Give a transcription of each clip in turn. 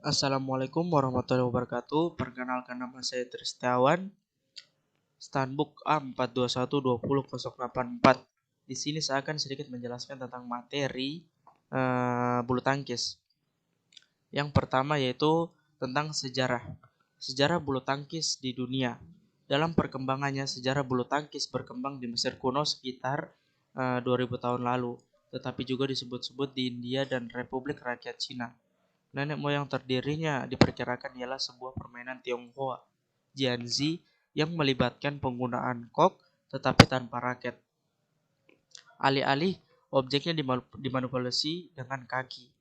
Assalamualaikum warahmatullahi wabarakatuh. Perkenalkan, nama saya Tristiawan, Standbook A42120084. Di sini saya akan sedikit menjelaskan tentang materi bulu tangkis. Yang pertama yaitu tentang sejarah. Sejarah bulu tangkis di dunia. Dalam perkembangannya, sejarah bulu tangkis berkembang di Mesir kuno sekitar 2000 tahun lalu, tetapi juga disebut-sebut di India dan Republik Rakyat Cina. Nenek moyang terdirinya diperkirakan ialah sebuah permainan Tionghoa, Jianzi, yang melibatkan penggunaan kok tetapi tanpa raket. Alih-alih objeknya dimanipulasi dengan kaki.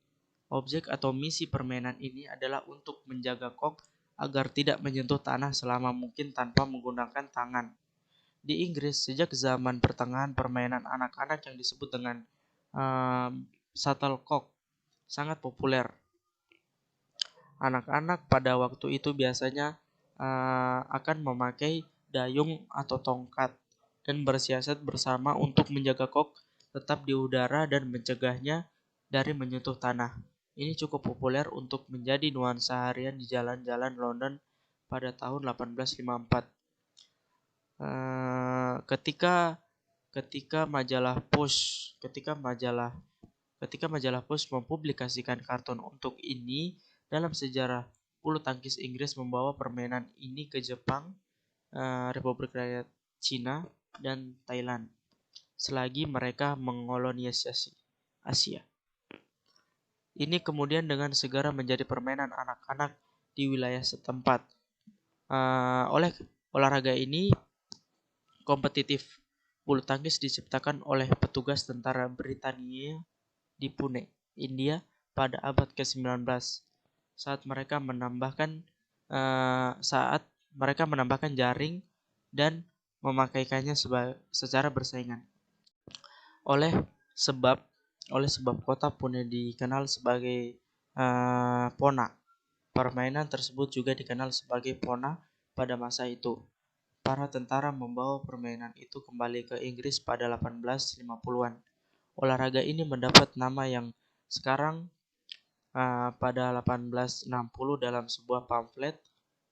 Objek atau misi permainan ini adalah untuk menjaga kok agar tidak menyentuh tanah selama mungkin tanpa menggunakan tangan. Di Inggris, sejak zaman pertengahan, permainan anak-anak yang disebut dengan shuttlecock sangat populer. Anak-anak pada waktu itu biasanya akan memakai dayung atau tongkat dan bersiasat bersama untuk menjaga kok tetap di udara dan mencegahnya dari menyentuh tanah. Ini cukup populer untuk menjadi nuansa harian di jalan-jalan London pada tahun 1854. Ketika majalah Push mempublikasikan kartun untuk ini, dalam sejarah bulu tangkis Inggris membawa permainan ini ke Jepang, Republik Rakyat Cina, dan Thailand selagi mereka mengkolonisasi Asia. Ini kemudian dengan segera menjadi permainan anak-anak di wilayah setempat. Oleh olahraga ini kompetitif, bulu tangkis diciptakan oleh petugas tentara Britania di Pune, India pada abad ke-19 saat mereka menambahkan jaring dan memakaikannya secara bersaingan. Oleh sebab kota Pune dikenal sebagai Pona. Permainan tersebut juga dikenal sebagai Pona pada masa itu. Para tentara membawa permainan itu kembali ke Inggris pada 1850-an. Olahraga ini mendapat nama yang sekarang pada 1860 dalam sebuah pamflet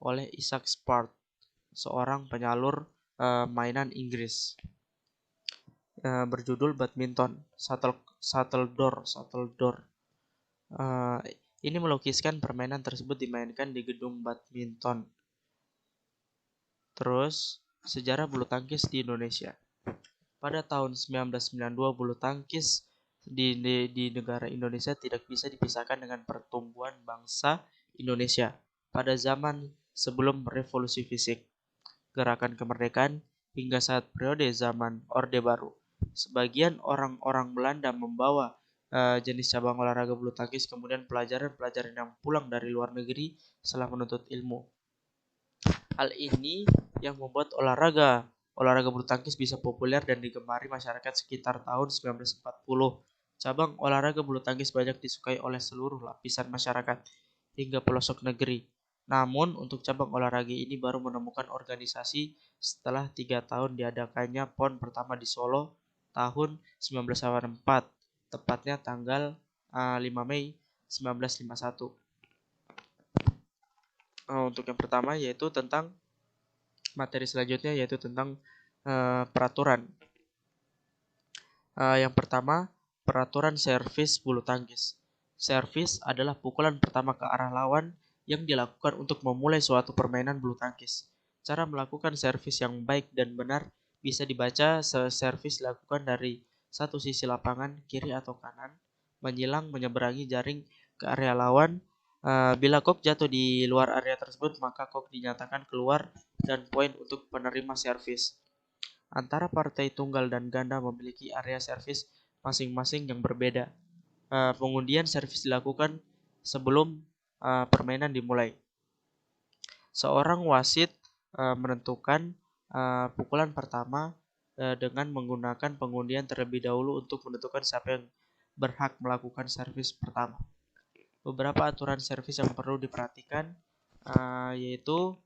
oleh Isaac Spart, seorang penyalur mainan Inggris, berjudul Badminton Shuttledore. Ini melukiskan permainan tersebut dimainkan di gedung badminton. Terus, sejarah bulu tangkis di Indonesia. Pada tahun 1992, bulu tangkis di negara Indonesia tidak bisa dipisahkan dengan pertumbuhan bangsa Indonesia pada zaman sebelum revolusi fisik, gerakan kemerdekaan, hingga saat periode zaman Orde Baru. Sebagian orang-orang Belanda membawa jenis cabang olahraga bulu tangkis, kemudian pelajaran yang pulang dari luar negeri setelah menuntut ilmu. Hal ini yang membuat olahraga bulu tangkis bisa populer dan digemari masyarakat sekitar tahun 1940. Cabang olahraga bulu tangkis banyak disukai oleh seluruh lapisan masyarakat hingga pelosok negeri. Namun, untuk cabang olahraga ini baru menemukan organisasi setelah 3 tahun diadakannya PON pertama di Solo tahun 1984, tepatnya tanggal 5 Mei 1951. Untuk yang pertama yaitu tentang materi selanjutnya yaitu tentang peraturan. Yang pertama, peraturan servis bulu tangkis. Servis adalah pukulan pertama ke arah lawan yang dilakukan untuk memulai suatu permainan bulu tangkis. Cara melakukan servis yang baik dan benar bisa dibaca servis dilakukan dari satu sisi lapangan, kiri atau kanan, menyeberangi jaring ke area lawan. Bila kok jatuh di luar area tersebut, maka kok dinyatakan keluar dan poin untuk penerima servis. Antara partai tunggal dan ganda memiliki area servis masing-masing yang berbeda. Pengundian servis dilakukan sebelum permainan dimulai. Seorang wasit menentukan pukulan pertama dengan menggunakan pengundian terlebih dahulu untuk menentukan siapa yang berhak melakukan servis pertama. Beberapa aturan servis yang perlu diperhatikan yaitu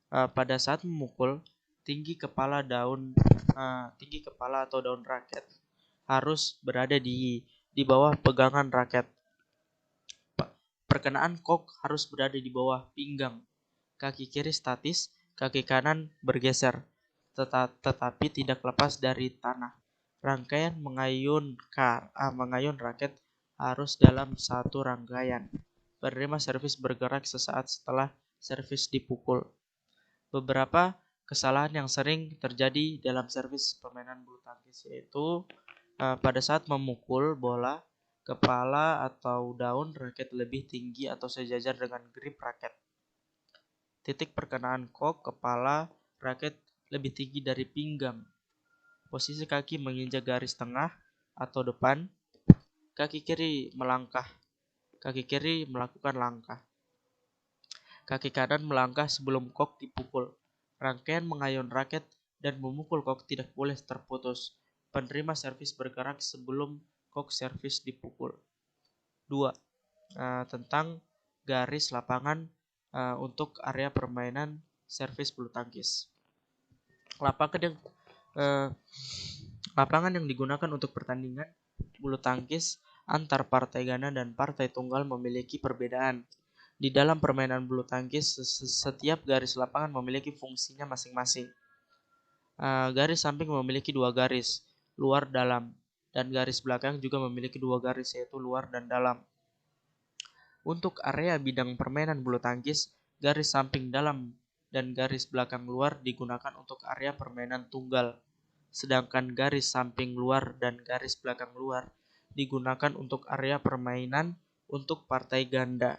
pada saat memukul, tinggi kepala atau daun raket harus berada di bawah pegangan raket. perkenaan kok harus berada di bawah pinggang. Kaki kiri statis, kaki kanan bergeser, tetapi tidak lepas dari tanah. Rangkaian mengayun raket harus dalam satu rangkaian. Penerima servis bergerak sesaat setelah servis dipukul. Beberapa kesalahan yang sering terjadi dalam servis permainan bulu tangkis yaitu pada saat memukul bola, kepala atau daun raket lebih tinggi atau sejajar dengan grip raket. Titik perkenaan kok kepala raket lebih tinggi dari pinggang. Posisi kaki menginjak garis tengah atau depan. Kaki kiri melangkah. Kaki kiri melakukan langkah. Kaki kanan melangkah sebelum kok dipukul. Rangkaian mengayun raket dan memukul kok tidak boleh terputus. Penerima servis bergerak sebelum kok servis dipukul. 2. Tentang garis lapangan untuk area permainan servis bulu tangkis. Lapangan yang digunakan untuk pertandingan bulu tangkis antar partai ganda dan partai tunggal memiliki perbedaan. Di dalam permainan bulu tangkis, setiap garis lapangan memiliki fungsinya masing-masing. Garis samping memiliki 2 garis, luar dalam, dan garis belakang juga memiliki 2 garis, yaitu luar dan dalam. Untuk area bidang permainan bulu tangkis, garis samping dalam dan garis belakang luar digunakan untuk area permainan tunggal, sedangkan garis samping luar dan garis belakang luar digunakan untuk area permainan untuk partai ganda.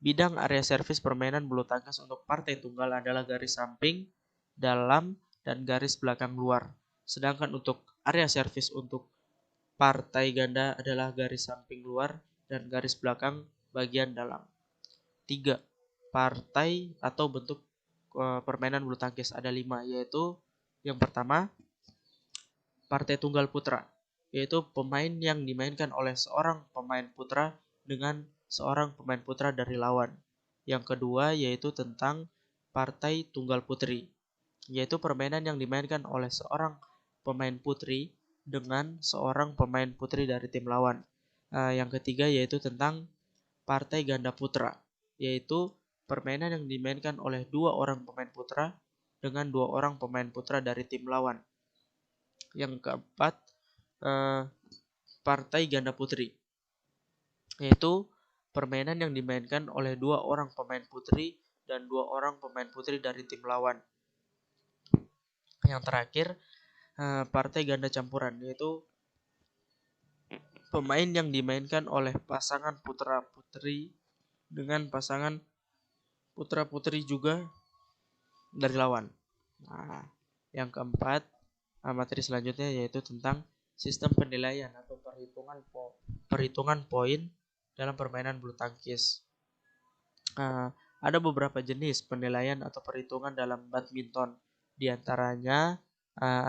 Bidang area servis permainan bulu tangkis untuk partai tunggal adalah garis samping, dalam, dan garis belakang luar. Sedangkan untuk area servis untuk partai ganda adalah garis samping luar dan garis belakang bagian dalam. 3. Partai atau bentuk permainan bulu tangkis ada 5, yaitu yang pertama, partai tunggal putra, yaitu pemain yang dimainkan oleh seorang pemain putra dengan seorang pemain putra dari lawan. Yang kedua yaitu tentang partai tunggal putri, yaitu permainan yang dimainkan oleh seorang pemain putri dengan seorang pemain putri dari tim lawan. Yang ketiga yaitu tentang partai ganda putra, yaitu permainan yang dimainkan oleh 2 orang pemain putra dengan 2 orang pemain putra dari tim lawan. Yang keempat, partai ganda putri, yaitu permainan yang dimainkan oleh 2 orang pemain putri dan 2 orang pemain putri dari tim lawan. Yang terakhir, partai ganda campuran, yaitu pemain yang dimainkan oleh pasangan putra-putri dengan pasangan putra-putri juga dari lawan. Nah, yang keempat, materi selanjutnya yaitu tentang sistem penilaian atau perhitungan poin dalam permainan bulu tangkis. Ada beberapa jenis penilaian atau perhitungan dalam badminton. Di antaranya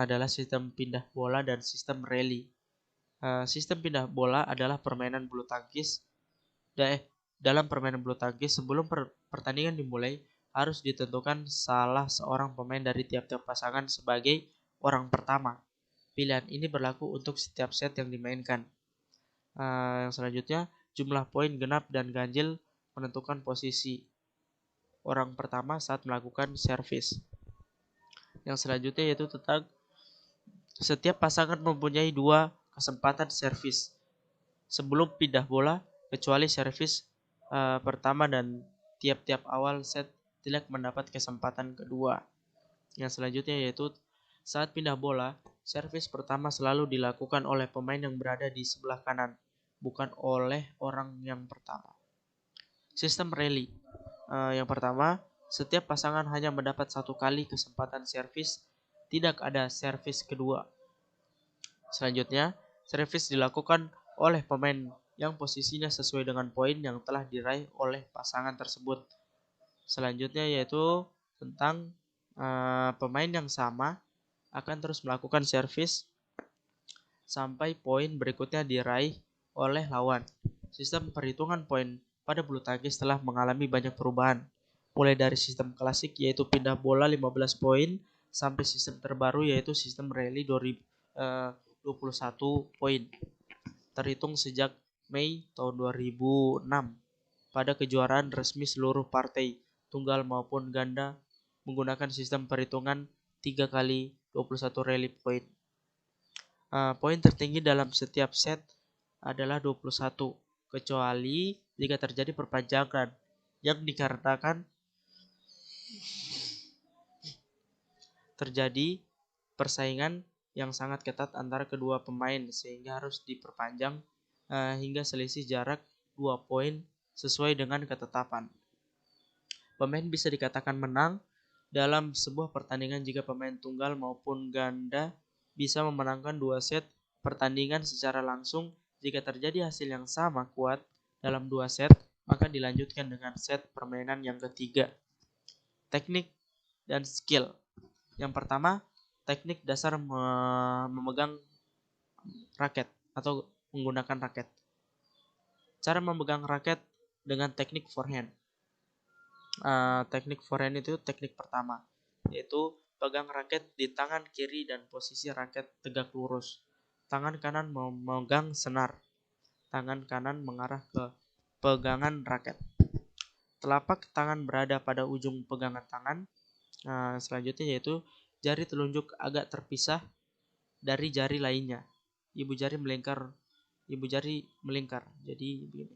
adalah sistem pindah bola dan sistem rally. Sistem pindah bola adalah permainan bulu tangkis. Dalam permainan bulu tangkis, sebelum pertandingan dimulai, harus ditentukan salah seorang pemain dari tiap-tiap pasangan sebagai orang pertama. Pilihan ini berlaku untuk setiap set yang dimainkan. Yang selanjutnya, jumlah poin genap dan ganjil menentukan posisi orang pertama saat melakukan servis. Yang selanjutnya yaitu tentang setiap pasangan mempunyai 2 kesempatan servis sebelum pindah bola, kecuali servis pertama dan tiap-tiap awal set tidak mendapat kesempatan kedua. Yang selanjutnya yaitu saat pindah bola, servis pertama selalu dilakukan oleh pemain yang berada di sebelah kanan, bukan oleh orang yang pertama. Sistem rally. Yang pertama, setiap pasangan hanya mendapat 1 kali kesempatan servis, tidak ada servis kedua. Selanjutnya, servis dilakukan oleh pemain yang posisinya sesuai dengan poin yang telah diraih oleh pasangan tersebut. Selanjutnya yaitu tentang pemain yang sama akan terus melakukan servis sampai poin berikutnya diraih oleh lawan. Sistem perhitungan poin pada bulu tangkis telah mengalami banyak perubahan, mulai dari sistem klasik yaitu pindah bola 15 poin sampai sistem terbaru yaitu sistem rally 21 poin, terhitung sejak Mei tahun 2006. pada kejuaraan resmi seluruh partai, tunggal maupun ganda, menggunakan sistem perhitungan 3 kali 21 rally point. Poin tertinggi dalam setiap set adalah 21, kecuali jika terjadi perpanjangan yang dikarenakan terjadi persaingan yang sangat ketat antara kedua pemain sehingga harus diperpanjang hingga selisih jarak 2 poin sesuai dengan ketetapan. Pemain bisa dikatakan menang dalam sebuah pertandingan jika pemain tunggal maupun ganda bisa memenangkan 2 set pertandingan secara langsung. Jika terjadi hasil yang sama kuat dalam 2 set, maka dilanjutkan dengan set permainan yang ketiga. Teknik dan skill. Yang pertama, teknik dasar memegang raket atau menggunakan raket. Cara memegang raket dengan teknik forehand. Teknik forehand itu teknik pertama, yaitu pegang raket di tangan kiri dan posisi raket tegak lurus. Tangan kanan memegang senar. Tangan kanan mengarah ke pegangan raket. Telapak tangan berada pada ujung pegangan tangan. Selanjutnya yaitu jari telunjuk agak terpisah dari jari lainnya. Ibu jari melingkar. Jadi begini.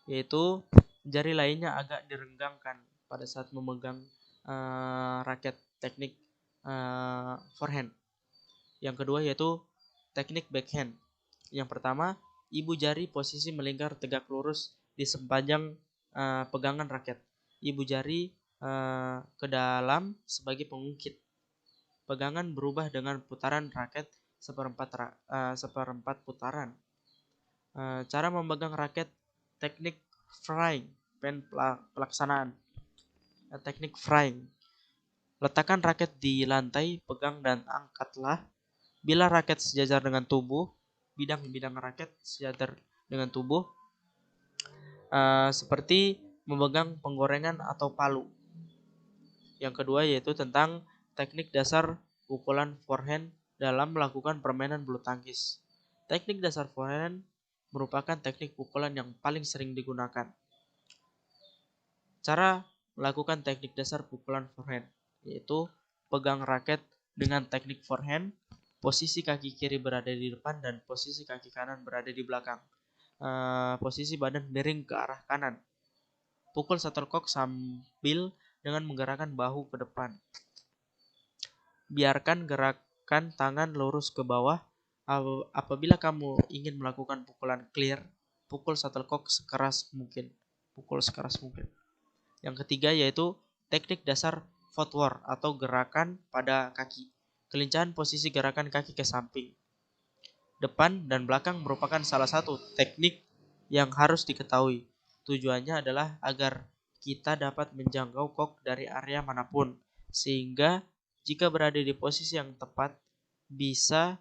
Yaitu jari lainnya agak direnggangkan pada saat memegang raket, teknik forehand. Yang kedua yaitu teknik backhand. Yang pertama, ibu jari posisi melingkar tegak lurus di sepanjang pegangan raket. Ibu jari ke dalam sebagai pengungkit. Pegangan berubah dengan putaran raket seperempat putaran. Cara memegang raket, teknik frying pan pelaksanaan. Teknik frying. Letakkan raket di lantai, pegang dan angkatlah. Bila raket sejajar dengan tubuh, bidang-bidang raket sejajar dengan tubuh, seperti memegang penggorengan atau palu. Yang kedua yaitu tentang teknik dasar pukulan forehand dalam melakukan permainan bulu tangkis. Teknik dasar forehand merupakan teknik pukulan yang paling sering digunakan. Cara melakukan teknik dasar pukulan forehand yaitu pegang raket dengan teknik forehand, posisi kaki kiri berada di depan dan posisi kaki kanan berada di belakang. Posisi badan miring ke arah kanan. Pukul shuttlecock sambil dengan menggerakkan bahu ke depan. Biarkan gerakan tangan lurus ke bawah. Apabila kamu ingin melakukan pukulan clear, pukul shuttlecock sekeras mungkin. Yang ketiga yaitu teknik dasar footwork atau gerakan pada kaki. Kelincahan posisi gerakan kaki ke samping, depan, dan belakang merupakan salah satu teknik yang harus diketahui. Tujuannya adalah agar kita dapat menjangkau kok dari area manapun, sehingga jika berada di posisi yang tepat, bisa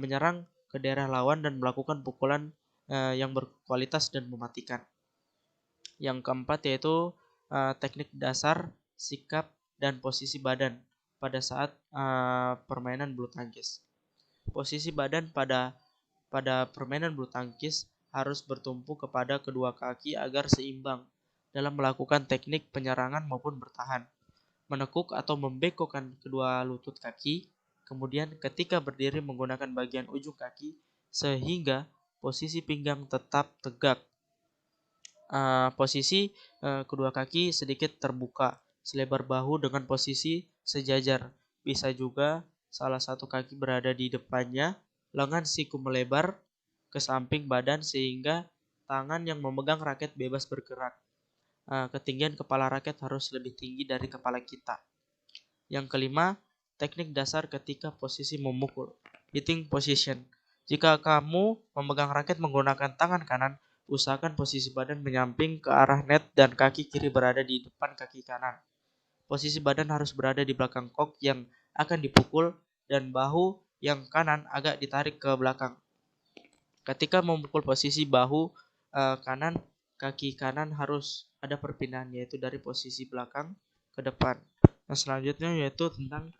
menyerang ke daerah lawan dan melakukan pukulan yang berkualitas dan mematikan. Yang keempat yaitu teknik dasar, sikap, dan posisi badan pada saat permainan bulu tangkis. Posisi badan pada permainan bulu tangkis harus bertumpu kepada kedua kaki agar seimbang dalam melakukan teknik penyerangan maupun bertahan. Menekuk atau membengkokkan kedua lutut kaki, kemudian ketika berdiri menggunakan bagian ujung kaki sehingga posisi pinggang tetap tegak. Posisi kedua kaki sedikit terbuka, selebar bahu dengan posisi sejajar. Bisa juga salah satu kaki berada di depannya, lengan siku melebar ke samping badan sehingga tangan yang memegang raket bebas bergerak. Ketinggian kepala raket harus lebih tinggi dari kepala kita. Yang kelima, teknik dasar ketika posisi memukul, hitting position. Jika kamu memegang raket menggunakan tangan kanan, usahakan posisi badan menyamping ke arah net dan kaki kiri berada di depan kaki kanan. Posisi badan harus berada di belakang kok yang akan dipukul dan bahu yang kanan agak ditarik ke belakang. Ketika memukul posisi bahu kanan, kaki kanan harus ada perpindahan yaitu dari posisi belakang ke depan. Nah, selanjutnya yaitu tentang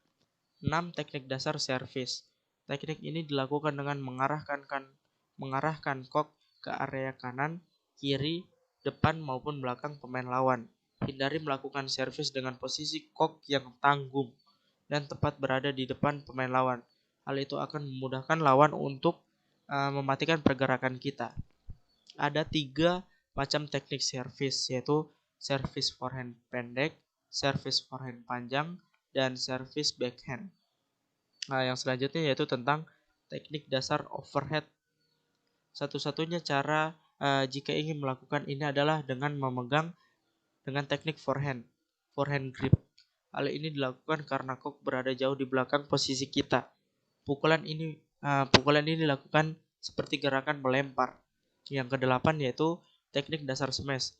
6 teknik dasar servis. Teknik ini dilakukan dengan mengarahkan kok ke area kanan kiri, depan maupun belakang pemain lawan. Hindari melakukan servis dengan posisi kok yang tanggung dan tepat berada di depan pemain lawan. Hal itu akan memudahkan lawan untuk mematikan pergerakan kita. Ada 3 macam teknik servis, yaitu servis forehand pendek, servis forehand panjang, dan servis backhand. Nah, yang selanjutnya yaitu tentang teknik dasar overhead. Satu-satunya cara jika ingin melakukan ini adalah dengan memegang dengan teknik forehand grip. Hal ini dilakukan karena kok berada jauh di belakang posisi kita. Pukulan ini dilakukan seperti gerakan melempar. Yang kedelapan yaitu teknik dasar smash.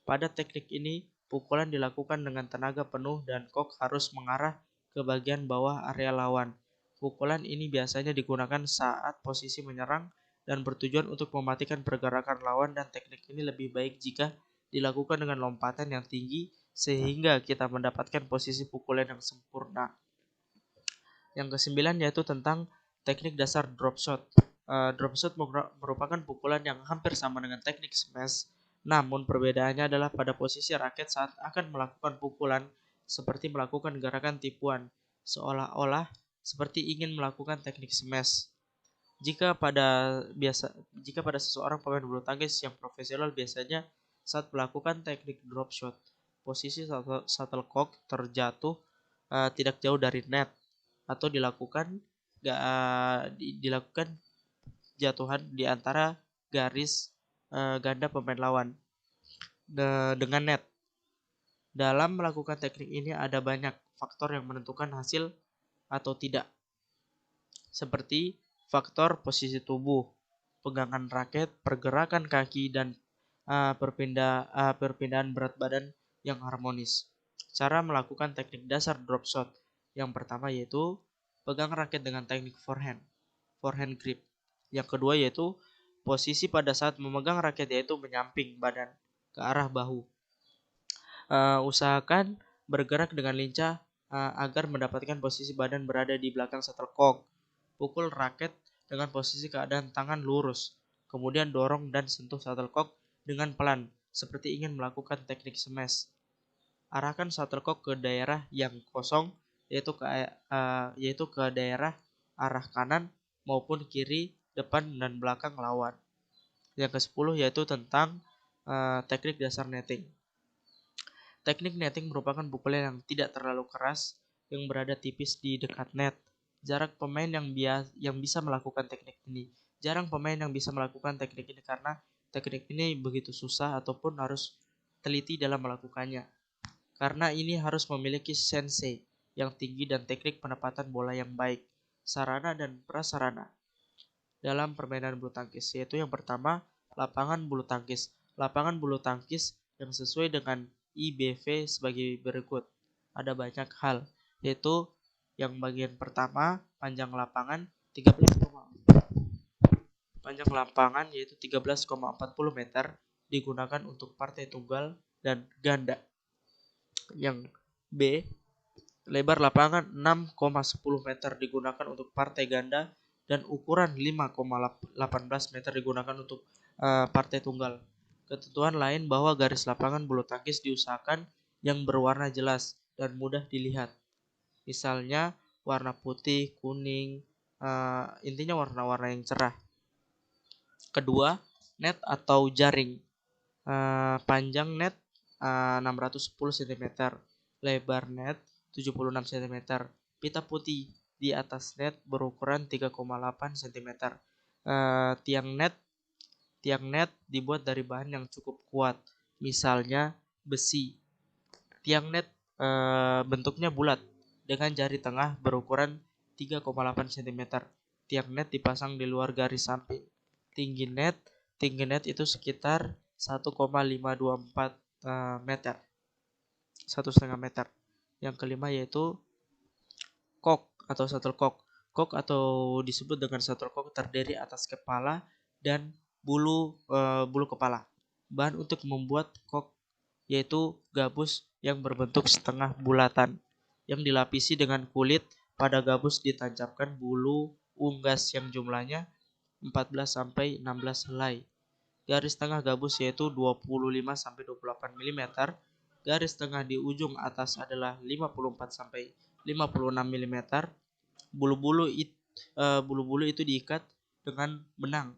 Pada teknik ini, pukulan dilakukan dengan tenaga penuh dan kok harus mengarah ke bagian bawah area lawan. Pukulan ini biasanya digunakan saat posisi menyerang dan bertujuan untuk mematikan pergerakan lawan, dan teknik ini lebih baik jika dilakukan dengan lompatan yang tinggi sehingga kita mendapatkan posisi pukulan yang sempurna. Yang kesembilan yaitu tentang teknik dasar drop shot. Drop shot merupakan pukulan yang hampir sama dengan teknik smash, namun perbedaannya adalah pada posisi raket saat akan melakukan pukulan, seperti melakukan gerakan tipuan, seolah-olah seperti ingin melakukan teknik smash. Jika pada seseorang pemain bulu tangkis yang profesional, biasanya saat melakukan teknik drop shot, posisi shuttlecock terjatuh tidak jauh dari net, atau dilakukan jatuhan di antara garis ganda pemain lawan dengan net. Dalam melakukan teknik ini ada banyak faktor yang menentukan hasil atau tidak, seperti faktor posisi tubuh, pegangan raket, pergerakan kaki, dan perpindahan berat badan yang harmonis. Cara melakukan teknik dasar drop shot. Yang pertama yaitu pegang raket dengan teknik forehand grip. Yang kedua yaitu posisi pada saat memegang raket, yaitu menyamping badan ke arah bahu. Usahakan bergerak dengan lincah agar mendapatkan posisi badan berada di belakang shuttlecock. Pukul raket dengan posisi keadaan tangan lurus, kemudian dorong dan sentuh shuttlecock dengan pelan, seperti ingin melakukan teknik smash. Arahkan shuttlecock ke daerah yang kosong, yaitu ke daerah arah kanan maupun kiri, depan dan belakang lawan. Yang ke-10 yaitu tentang teknik dasar netting. Teknik netting merupakan pukulan yang tidak terlalu keras, yang berada tipis di dekat net. Jarang pemain yang bisa melakukan teknik ini. Karena teknik ini begitu susah ataupun harus teliti dalam melakukannya. Karena ini harus memiliki sensei yang tinggi dan teknik penempatan bola yang baik, sarana dan prasarana dalam permainan bulu tangkis, yaitu yang pertama, lapangan bulu tangkis. Lapangan bulu tangkis yang sesuai dengan IBV sebagai berikut. Ada banyak hal, yaitu yang bagian pertama, panjang lapangan yaitu 13,40 meter, digunakan untuk partai tunggal dan ganda. Yang B, lebar lapangan 6,10 meter, digunakan untuk partai ganda, dan ukuran 5,18 meter digunakan untuk partai tunggal. Ketentuan lain bahwa garis lapangan bulu tangkis diusahakan yang berwarna jelas dan mudah dilihat. Misalnya warna putih, kuning, intinya warna-warna yang cerah. Kedua, net atau jaring. Panjang net 610 cm, lebar net 76 cm. Pita putih di atas net berukuran 3,8 cm. Tiang net dibuat dari bahan yang cukup kuat, misalnya besi. Tiang net bentuknya bulat dengan jari tengah berukuran 3,8 cm. Tiang net dipasang di luar garis samping. Tinggi net itu sekitar 1,524 meter, 1,5 meter. Yang kelima yaitu kok atau shuttlecock. Kok atau disebut dengan shuttlecock terdiri atas kepala dan bulu kepala. Bahan untuk membuat kok yaitu gabus yang berbentuk setengah bulatan yang dilapisi dengan kulit. Pada gabus ditancapkan bulu unggas yang jumlahnya 14 sampai 16 helai. garis tengah gabus yaitu 25-28 mm, garis tengah di ujung atas adalah 54-56 mm. Bulu-bulu itu diikat dengan benang.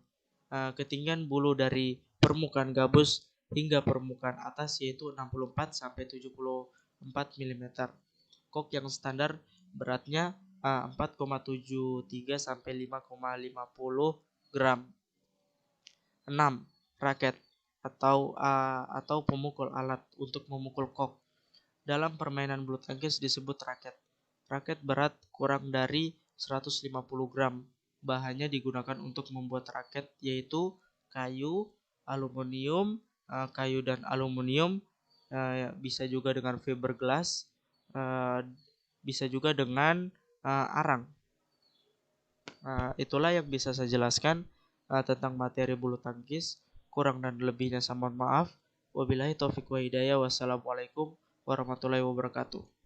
Ketinggian bulu dari permukaan gabus hingga permukaan atas yaitu 64-74 mm. Kok yang standar beratnya 4,73 sampai 5,50 gram. 6. Raket atau pemukul alat untuk memukul kok. Dalam permainan bulu tangkis disebut raket. Raket berat kurang dari 150 gram. Bahannya digunakan untuk membuat raket yaitu kayu, aluminium, kayu dan aluminium, bisa juga dengan fiberglass, bisa juga dengan arang. Itulah yang bisa saya jelaskan tentang materi bulu tangkis. Kurang dan lebihnya saya mohon maaf. Wabillahi taufiq wa hidayah. Wassalamualaikum warahmatullahi wabarakatuh.